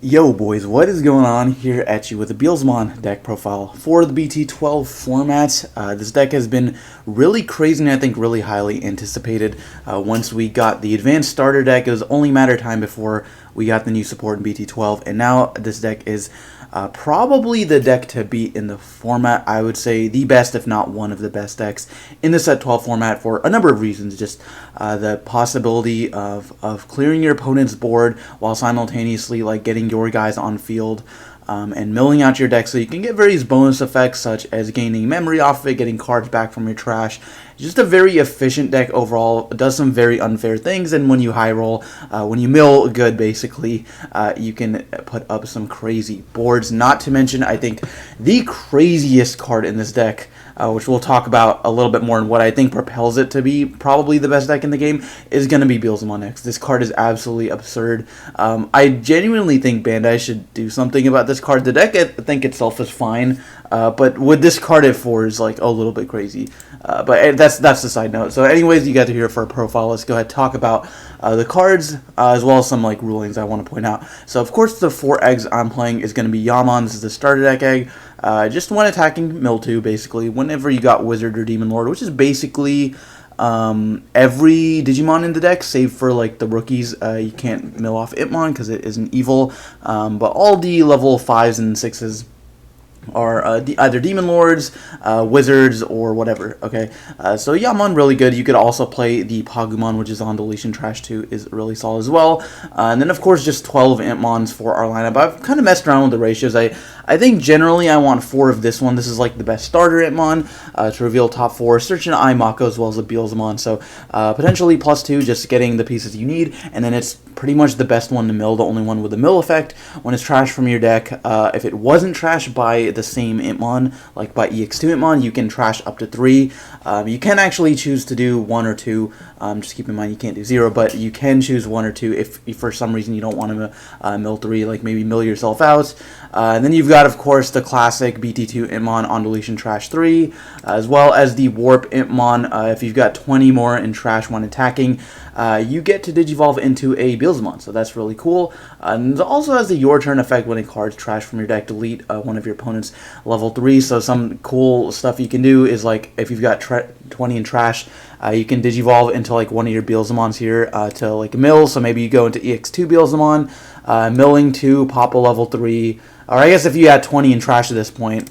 Yo boys, what is going on here at you with the Beelzemon deck profile for the BT12 format. This deck has been really crazy and I think really highly anticipated. Once we got the advanced starter deck, it was only a matter of time before we got the new support in BT12, and now this deck is probably the deck to beat in the format. I would say the best, if not one of the best decks in the set 12 format for a number of reasons. Just the possibility of clearing your opponent's board while simultaneously like getting your guys on field. And milling out your deck so you can get various bonus effects such as gaining memory off of it, getting cards back from your trash. Just a very efficient deck overall. It does some very unfair things, and when you high roll, when you mill good basically, you can put up some crazy boards. Not to mention, I think the craziest card in this deck, which we'll talk about a little bit more, and what I think propels it to be probably the best deck in the game, is going to be Beelzemon X. This card is absolutely absurd. I genuinely think Bandai should do something about this card. The deck, I think itself is fine, but with this card at 4 is like a little bit crazy. But that's the side note. So anyways, you got to hear for a profile. Let's go ahead and talk about the cards, as well as some like rulings I want to point out. So of course the 4 eggs I'm playing is going to be Yamon. This is the starter deck egg. Just one attacking, mill 2 basically. Whenever you got Wizard or Demon Lord, which is basically every Digimon in the deck, save for like the rookies. You can't mill off Itmon because it isn't evil. But all the level 5s and 6s are either Demon Lords, Wizards, or whatever, okay? So Yamon, really good. You could also play the Pagumon, which is on deletion trash too, is really solid as well. And then, of course, just 12 Intmons for our lineup. I've kind of messed around with the ratios. I think generally I want 4 of this one. This is like the best starter Intmon to reveal top 4. Search an Eye Mako as well as a Beelzemon. So potentially +2, just getting the pieces you need. And then it's pretty much the best one to mill, the only one with a mill effect. When it's trash from your deck, if it wasn't trash by the same Intmon, like by EX2 Intmon, you can trash up to 3. You can actually choose to do 1 or 2. Just keep in mind you can't do 0, but you can choose 1 or 2 if for some reason you don't want to mill 3, like maybe mill yourself out. And then you've got, of course, the classic BT2 Intmon on deletion trash 3, as well as the Warp Intmon. If you've got 20 more in trash when attacking, you get to Digivolve into a Beelzemon, so that's really cool. And it also has the Your Turn effect when a card's trash from your deck. Delete one of your opponent's level 3, so some cool stuff you can do is, like, if you've got 20 in trash, you can Digivolve into, like, one of your Beelzemons here to, like, mill, so maybe you go into EX2 Beelzemon, milling 2, pop a level 3, or I guess if you had 20 in trash at this point,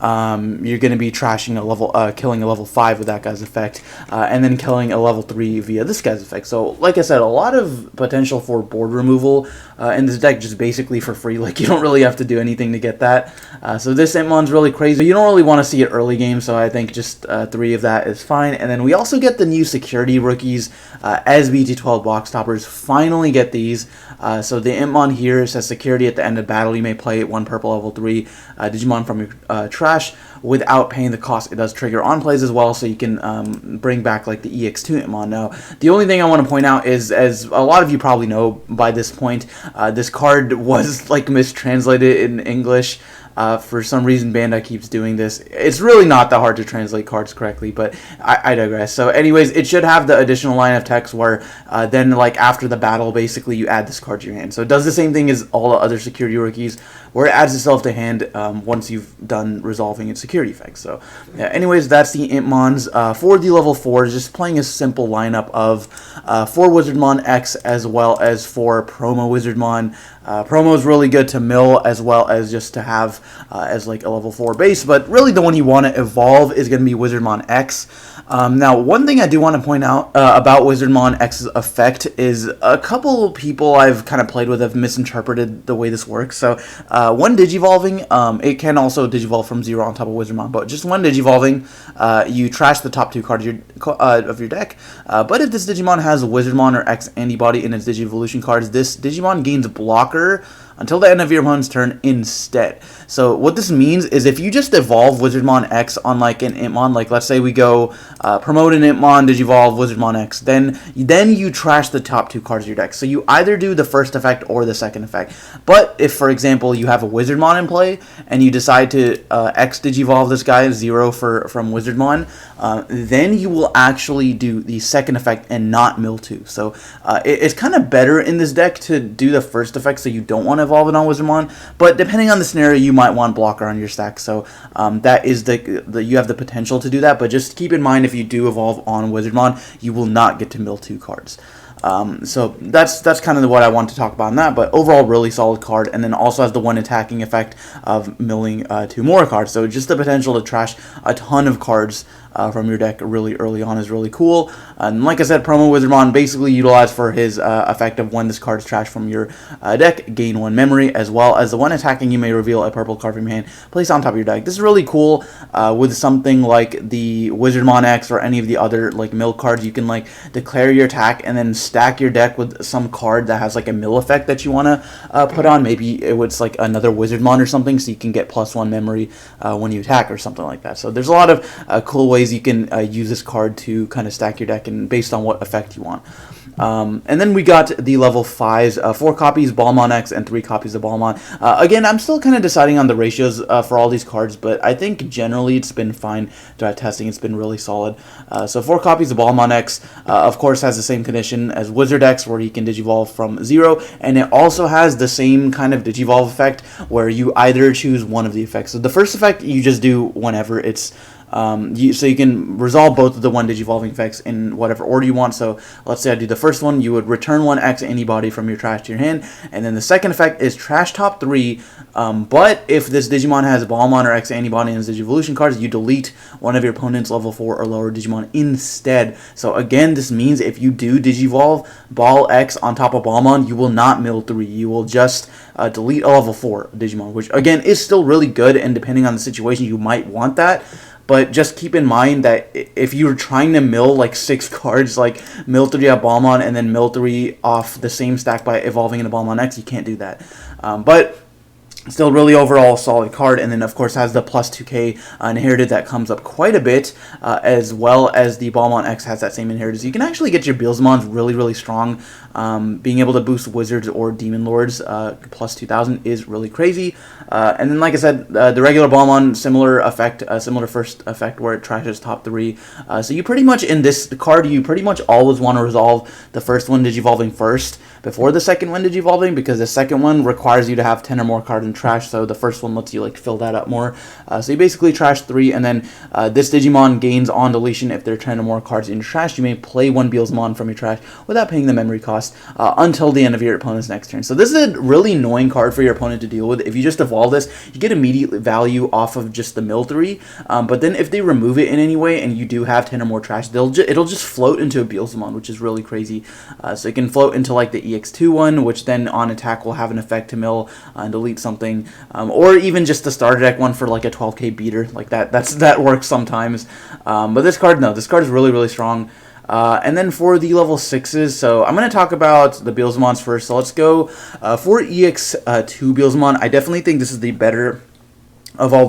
you're going to be trashing a level, killing a level 5 with that guy's effect, and then killing a level 3 via this guy's effect. So, like I said, a lot of potential for board removal in this deck, just basically for free. Like, you don't really have to do anything to get that. So this Intmon's really crazy. You don't really want to see it early game, so I think just 3 of that is fine. And then we also get the new security rookies as BT12 box toppers. Finally get these. So the Intmon here says security at the end of battle. You may play 1 purple level 3 Digimon from your trash without paying the cost. It does trigger on plays as well, so you can bring back like the EX2 Intmon. Now, the only thing I want to point out is, as a lot of you probably know by this point, this card was like mistranslated in English. For some reason, Bandai keeps doing this. It's really not that hard to translate cards correctly, but I digress. So anyways, it should have the additional line of text where then, like, after the battle, basically, you add this card to your hand. So it does the same thing as all the other security rookies, where it adds itself to hand once you've done resolving its security effects. So yeah, anyways, that's the Intmons. For the level 4s, just playing a simple lineup of 4 Wizardmon X as well as 4 Promo Wizardmon. Promo is really good to mill as well as just to have as like a level 4 base, but really the one you want to evolve is going to be Wizardmon X. Now, one thing I do want to point out about Wizardmon X's effect is a couple people I've kind of played with have misinterpreted the way this works. So when Digivolving, it can also Digivolve from 0 on top of Wizardmon, but just when Digivolving, you trash the top 2 cards of your deck. But if this Digimon has Wizardmon or X antibody in its Digivolution cards, this Digimon gains blocker until the end of your opponent's turn instead. So what this means is if you just evolve Wizardmon X on like an Intmon, like let's say we go promote an Intmon, Digivolve Wizardmon X, then you trash the top 2 cards of your deck. So you either do the first effect or the second effect. But if, for example, you have a Wizardmon in play and you decide to X Digivolve this guy 0 from Wizardmon, then you will actually do the second effect and not mill 2. So it's kind of better in this deck to do the first effect, so you don't want to evolve it on Wizardmon, but depending on the scenario, you might want blocker on your stack. So that is you have the potential to do that, but just keep in mind if you do evolve on Wizardmon, you will not get to mill 2 cards. So that's kind of what I want to talk about on that, but overall really solid card, and then also has the one attacking effect of milling 2 more cards, so just the potential to trash a ton of cards from your deck really early on is really cool. And like I said, Promo Wizardmon basically utilized for his effect of when this card is trashed from your deck, gain 1 memory, as well as the one attacking you may reveal a purple card from your hand, place on top of your deck. This is really cool with something like the Wizardmon X or any of the other like mill cards. You can like declare your attack and then stack your deck with some card that has like a mill effect that you want to put on. Maybe it's like another Wizardmon or something, so you can get +1 memory when you attack or something like that. So there's a lot of cool ways you can use this card to kind of stack your deck and based on what effect you want. And then we got the level 5s, 4 copies Balmon X and 3 copies of Balmon. Again, I'm still kind of deciding on the ratios for all these cards, but I think generally it's been fine throughout testing. It's been really solid. So 4 copies of Balmon X, of course, has the same condition as Wizard X, where he can Digivolve from 0, and it also has the same kind of Digivolve effect, where you either choose one of the effects. So the first effect you just do whenever it's so you can resolve both of the one Digivolving effects in whatever order you want. So let's say I do the first one, you would return 1 X antibody from your trash to your hand, and then the second effect is trash top 3, but if this Digimon has Balmon or X antibody in his Digivolution cards, you delete one of your opponent's level 4 or lower Digimon instead. So again, this means if you do Digivolve Ball X on top of Balmon, you will not mill 3, you will just delete a level 4 Digimon, which again is still really good, and depending on the situation you might want that. But just keep in mind that if you're trying to mill like 6 cards, like mill 3 off Balmon and then mill 3 off the same stack by evolving into Balmon X, you can't do that. But still really overall solid card, and then of course has the +2k inherited that comes up quite a bit, as well as the Balmon X has that same inherited. So you can actually get your Beelzemons really strong. Being able to boost Wizards or Demon Lords +2000 is really crazy. And then like I said, the regular Balmon, similar effect, similar first effect where it trashes top 3. So you pretty much, in this card, you pretty much always want to resolve the first one Digivolving first before the second one Digivolving, because the second one requires you to have 10 or more cards in trash, so the first one lets you like fill that up more. So you basically trash 3, and then this Digimon gains on deletion if there are 10 or more cards in your trash. You may play 1 Beelzemon from your trash without paying the memory cost until the end of your opponent's next turn. So this is a really annoying card for your opponent to deal with. If you just evolve this, you get immediate value off of just the mill 3, but then if they remove it in any way and you do have 10 or more trash, it'll just float into a Beelzemon, which is really crazy. So it can float into like the EX2 one, which then on attack will have an effect to mill and delete something, or even just the starter deck one for like a 12k beater, like that works sometimes. But this card, no, this card is really strong. And then for the level 6s, so I'm going to talk about the Beelzemons first. So let's go for EX2 Beelzemon. I definitely think this is the better of all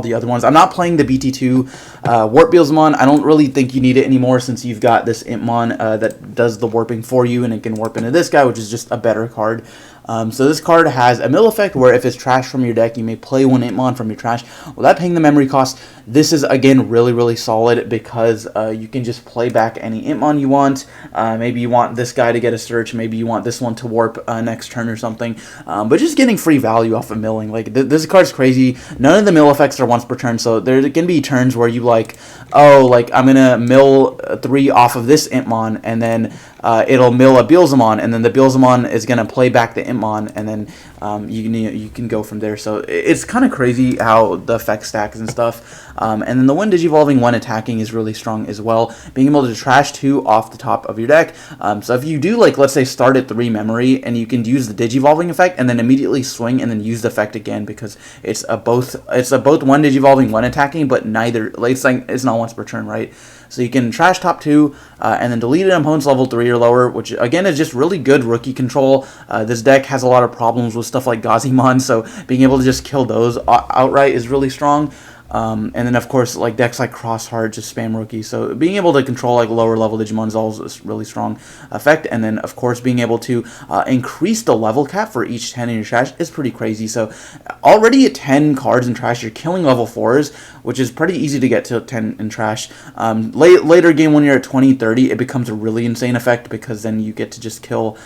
the other ones. I'm not playing the BT2 Warp Beelzemon. I don't really think you need it anymore, since you've got this Impmon that does the warping for you, and it can warp into this guy, which is just a better card. So this card has a mill effect where if it's trash from your deck, you may play 1 Impmon from your trash without paying the memory cost. This is, again, really solid, because you can just play back any Impmon you want. Maybe you want this guy to get a search, maybe you want this one to warp next turn or something. But just getting free value off of milling. Like, this card's crazy. None of the mill effects are once per turn, so there can be turns where you like, oh, like, I'm going to mill 3 off of this Impmon, and then it'll mill a Beelzemon, and then the Beelzemon is going to play back the Impmon, and then you can go from there. So it's kind of crazy how the effect stacks and stuff. And then the one Digivolving, one attacking is really strong as well. Being able to trash 2 off the top of your deck. So if you do, like, let's say start at 3 memory, and you can use the Digivolving effect, and then immediately swing and then use the effect again, because it's a both one Digivolving, one attacking, but neither, like, it's not once per turn, right? So you can trash top 2 and then delete an opponent's level 3 or lower, which again is just really good rookie control. This deck has a lot of problems with stuff like Gazimon, so being able to just kill those outright is really strong. And then of course, like, decks like Crossheart just spam rookie, so being able to control like lower level Digimon is also a really strong effect. And then of course being able to increase the level cap for each 10 in your trash is pretty crazy. So already at 10 cards in trash, you're killing level 4s, which is pretty easy to get to 10 in trash. Later game, when you're at 20, 30, it becomes a really insane effect, because then you get to just kill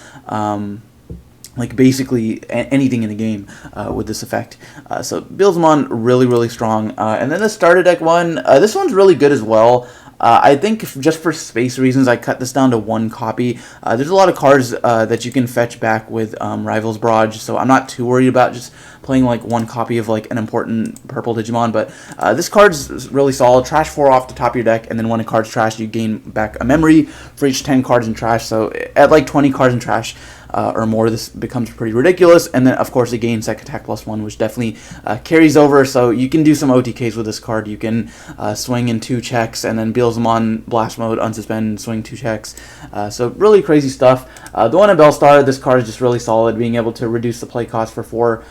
like basically anything in the game with this effect. So Beelzemon really strong. And then the starter deck one, this one's really good as well. I think just for space reasons, I cut this down to 1 copy. There's a lot of cards that you can fetch back with Rivals Barrage, so I'm not too worried about just playing like 1 copy of like an important purple Digimon. But this card's really solid. Trash 4 off the top of your deck, and then when a card's trash, you gain back a memory for each 10 cards in trash. So at like 20 cards in trash or more, this becomes pretty ridiculous. And then of course it gains Sec Attack +1, which definitely carries over. So you can do some OTKs with this card. You can swing in 2 checks, and then Beelzemon Blast Mode, unsuspend, swing 2 checks. So really crazy stuff. The one at Bellstar, this card is just really solid, being able to reduce the play cost for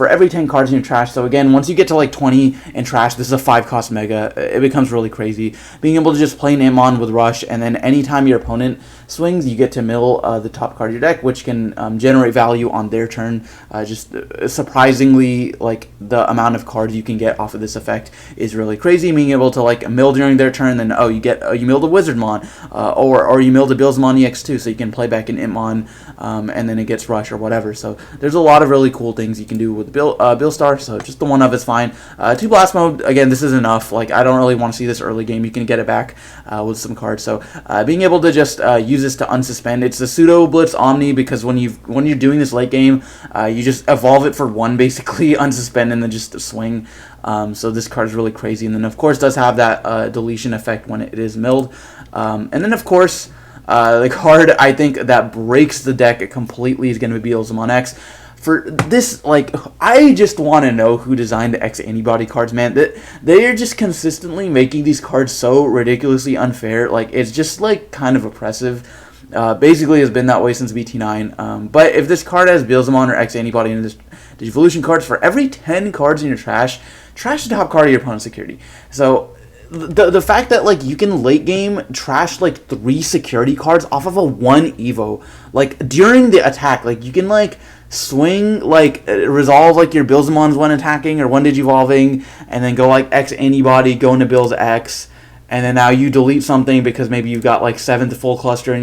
every 10 cards in your trash. So again, once you get to like 20 in trash, this is a 5-cost mega. It becomes really crazy. Being able to just play Digimon with Rush, and then anytime your opponent swings, you get to mill the top card of your deck, which can generate value on their turn. Just surprisingly, like the amount of cards you can get off of this effect is really crazy. Being able to like mill during their turn, then you milled a Wizardmon, or you milled a Beelzemon EX2, so you can play back an Imon, and then it gets Rush or whatever. So there's a lot of really cool things you can do with Beelstar. So just the 1 of it's fine. 2 Blast Mode, again, this is enough. Like I don't really want to see this early game. You can get it back with some cards. So being able to just use this to unsuspend. It's the pseudo Blitz Omni, because when you're doing this late game, you just evolve it for 1 basically, unsuspend, and then just swing. So this card is really crazy. And then of course does have that deletion effect when it is milled. And then of course the card I think that breaks the deck completely is going to be Beelzemon X. For this, like, I just want to know who designed the X antibody cards, man. They are just consistently making these cards so ridiculously unfair. Like, it's just like kind of oppressive. Basically has been that way since BT9. But if this card has Beelzemon or X antibody in this Digivolution cards, for every 10 cards in your trash the top card of your opponent's security. So the fact that like you can late game trash like 3 security cards off of a 1 Evo, like during the attack, like you can like swing, like resolve like your Beelzemon's when attacking or when Digivolving, and then go like X antibody, go into Beelz X, and then now you delete something because maybe you've got like 7th full cluster in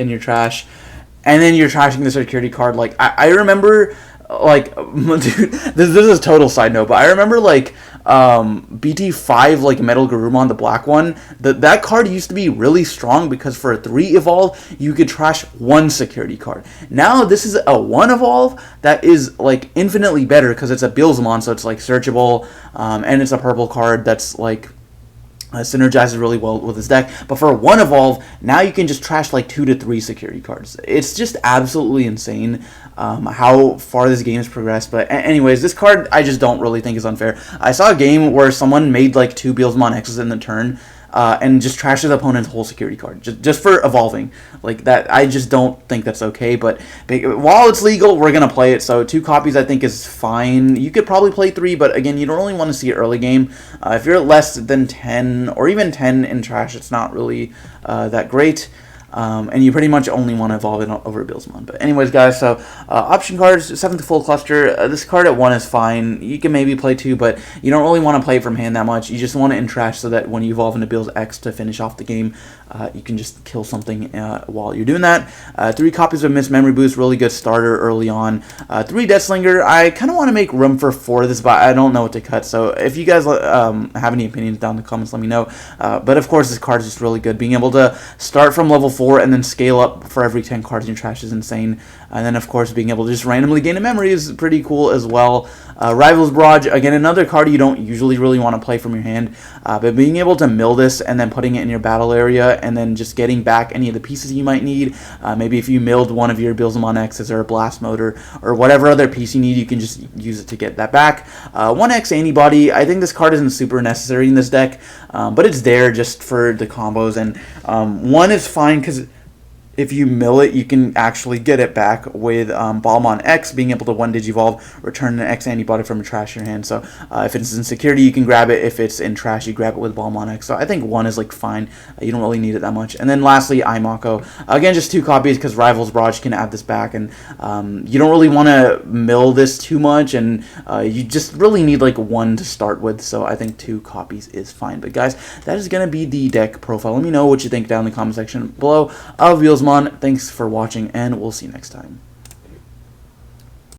your trash, and then you're trashing the security card. Like I remember, like, dude, this is a total side note, but I remember like BT5, like Metal Garurumon, the black one, that card used to be really strong because for a 3 evolve you could trash 1 security card. Now this is a 1 evolve that is like infinitely better because it's a Beelzemon, so it's like searchable, and it's a purple card that's like synergizes really well with this deck. But for 1 evolve, now you can just trash like 2 to 3 security cards. It's just absolutely insane how far this game has progressed. But anyways, this card I just don't really think is unfair. I saw a game where someone made like 2 Beelzemon X's in the turn, and just trash his opponent's whole security card just for evolving. Like that, I just don't think that's okay. But while it's legal, we're gonna play it. So 2 copies I think is fine. You could probably play 3, but again, you don't really want to see it early game. If you're at less than 10 or even 10 in trash, it's not really that great. And you pretty much only want to evolve it over Beelzemon. But anyways, guys, so option cards, 7th full cluster. This card at 1 is fine. You can maybe play 2, but you don't really want to play it from hand that much. You just want it in trash so that when you evolve into Beelz X to finish off the game, you can just kill something while you're doing that. 3 copies of Miss Memory Boost, really good starter early on. 3 Deathslinger, I kind of want to make room for 4 of this, but I don't know what to cut. So if you guys have any opinions down in the comments, let me know. But of course, this card is just really good. Being able to start from level 4 and then scale up for every 10 cards in your trash is insane. And then of course being able to just randomly gain a memory is pretty cool as well. Rivals Barrage, again, another card you don't usually really want to play from your hand, but being able to mill this and then putting it in your battle area and then just getting back any of the pieces you might need. Maybe if you milled one of your Beelzemon X's or a Blast Motor or whatever other piece you need, you can just use it to get that back. 1X Antibody, I think this card isn't super necessary in this deck, but it's there just for the combos, and 1 is fine because if you mill it, you can actually get it back with Balmon X, being able to 1 Digivolve, return an X antibody from a trash in your hand. So if it's in security, you can grab it. If it's in trash, you grab it with Balmon X. So I think 1 is like fine. You don't really need it that much. And then lastly, Imako. Again, just 2 copies because Rivals Barrage can add this back. And you don't really want to mill this too much. And you just really need like 1 to start with. So I think 2 copies is fine. But guys, that is going to be the deck profile. Let me know what you think down in the comment section below of Beelzemon. Thanks for watching, and we'll see you next time.